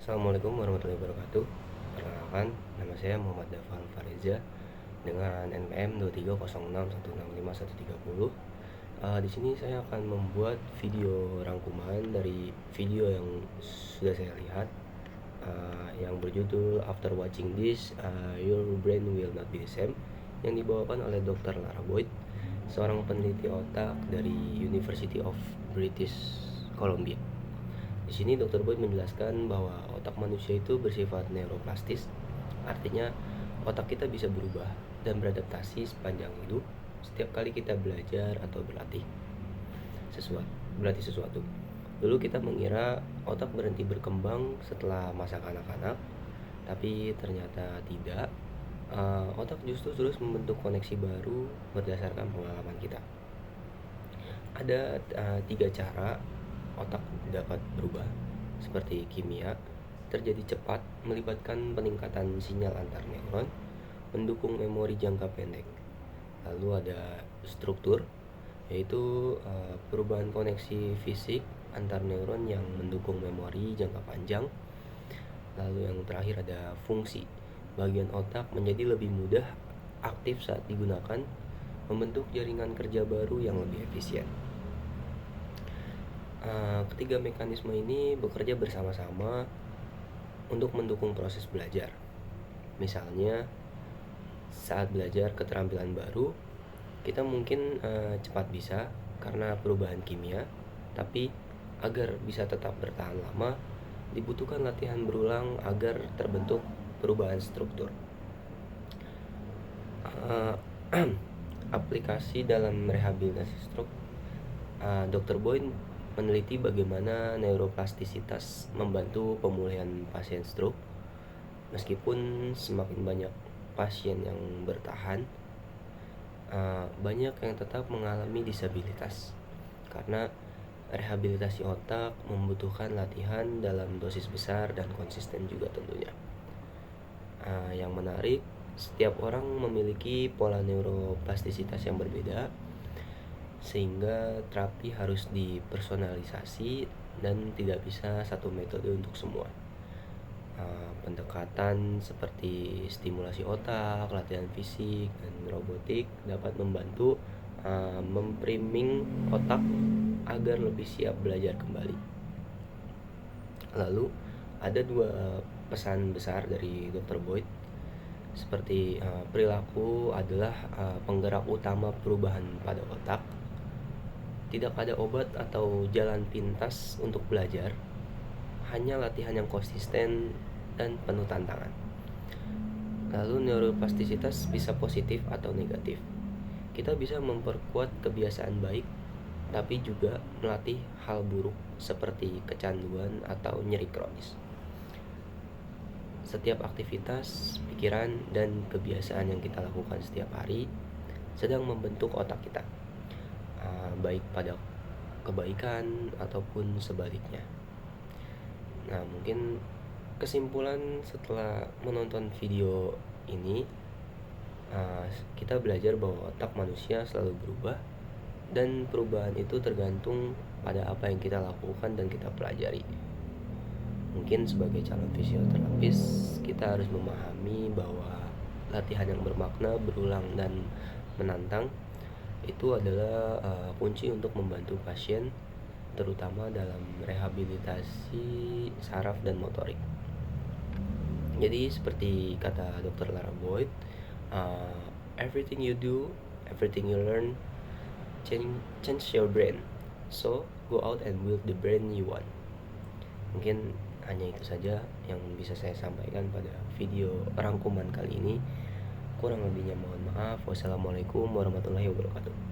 Assalamualaikum warahmatullahi wabarakatuh. Perkenalkan, nama saya Muhammad Dafal Fareza dengan NPM 230616513. Di sini saya akan membuat video rangkuman dari video yang sudah saya lihat, yang berjudul After Watching This, Your Brain Will Not Be the Same, yang dibawakan oleh Dr. Lara Boyd, seorang peneliti otak dari University of British Columbia. Di sini Dr. Boyd menjelaskan bahwa otak manusia itu bersifat neuroplastis, artinya otak kita bisa berubah dan beradaptasi sepanjang hidup setiap kali kita belajar atau berlatih sesuatu. Dulu kita mengira otak berhenti berkembang setelah masa kanak-kanak, tapi ternyata tidak. Otak justru terus membentuk koneksi baru berdasarkan pengalaman kita. Ada 3 cara otak dapat berubah, seperti kimia, terjadi cepat, melibatkan peningkatan sinyal antar neuron, mendukung memori jangka pendek. Lalu ada struktur, yaitu perubahan koneksi fisik antar neuron yang mendukung memori jangka panjang. Lalu yang terakhir ada fungsi, bagian otak menjadi lebih mudah aktif saat digunakan, membentuk jaringan kerja baru yang lebih efisien. Ketiga mekanisme ini bekerja bersama-sama untuk mendukung proses belajar. Misalnya, saat belajar keterampilan baru, kita mungkin cepat bisa karena perubahan kimia, tapi agar bisa tetap bertahan lama, dibutuhkan latihan berulang agar terbentuk perubahan struktur. Aplikasi dalam rehabilitasi stroke. Dr. Boyd meneliti bagaimana neuroplastisitas membantu pemulihan pasien stroke. Meskipun semakin banyak pasien yang bertahan, banyak yang tetap mengalami disabilitas karena rehabilitasi otak membutuhkan latihan dalam dosis besar dan konsisten juga tentunya. Yang menarik, setiap orang memiliki pola neuroplastisitas yang berbeda, sehingga terapi harus dipersonalisasi dan tidak bisa satu metode untuk semua. Pendekatan seperti stimulasi otak, latihan fisik, dan robotik dapat membantu mempriming otak agar lebih siap belajar kembali. Lalu ada 2 pesan besar dari Dr. Boyd, seperti perilaku adalah penggerak utama perubahan pada otak. Tidak ada obat atau jalan pintas untuk belajar, hanya latihan yang konsisten dan penuh tantangan. Lalu neuroplastisitas bisa positif atau negatif. Kita bisa memperkuat kebiasaan baik, tapi juga melatih hal buruk seperti kecanduan atau nyeri kronis. Setiap aktivitas, pikiran, dan kebiasaan yang kita lakukan setiap hari sedang membentuk otak kita, baik pada kebaikan ataupun sebaliknya. Nah, mungkin kesimpulan setelah menonton video ini, kita belajar bahwa otak manusia selalu berubah, dan perubahan itu tergantung pada apa yang kita lakukan dan kita pelajari. Mungkin sebagai calon fisioterapis, kita harus memahami bahwa latihan yang bermakna, berulang, dan menantang itu adalah kunci untuk membantu pasien, terutama dalam rehabilitasi saraf dan motorik. Jadi seperti kata Dr. Lara Boyd, everything you do, everything you learn, change your brain. So go out and build the brain you want. Mungkin hanya itu saja yang bisa saya sampaikan pada video rangkuman kali ini. Kurang lebihnya mohon maaf. Wassalamualaikum warahmatullahi wabarakatuh.